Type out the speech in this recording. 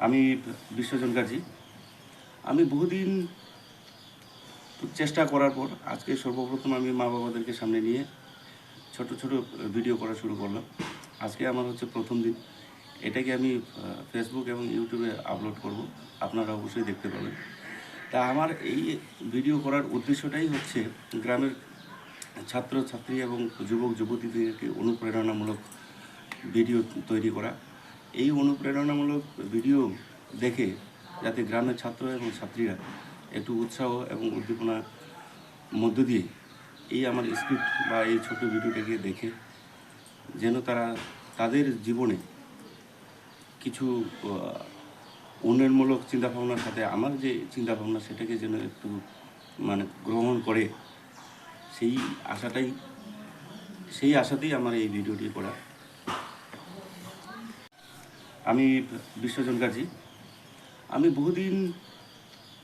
আমি বিশ্বজন গাজী। আমি বহুদিন চেষ্টা করার পর আজকে সর্বপ্রথম আমি মা-বাবাদেরকে সামনে নিয়ে ছোট, ছোট ভিডিও করা শুরু করলাম। আজকে আমার হচ্ছে প্রথম দিন। এটাকে আমি ফেসবুক এবং ইউটিউবে আপলোড করব। আপনারা অবশ্যই দেখতে পাবেন। তা আমার এই ভিডিও করার উদ্দেশ্যটাই হচ্ছে গ্রামের ছাত্রছাত্রী এবং যুবক-যুবতীদেরকে অনুপ্রেরণামূলক ভিডিও তৈরি করা। এই অনুপ্রেরণামূলক ভিডিও দেখে যাতে গ্রামের ছাত্র এবং ছাত্রীরা একটু উৎসাহ এবং উদ্দীপনার মধ্য দিয়ে এই আমার স্ক্রিপ্ট বা এই ছোট ভিডিওটাকে দেখে যেন তারা তাদের জীবনে কিছু উন্নয়নমূলক চিন্তাভাবনার সাথে আমার যে চিন্তাভাবনা সেটাকে যেন একটু গ্রহণ করে সেই আশাতেই আমার এই ভিডিওটি করা। আমি বিশ্বজন গাজী। আমি বহুদিন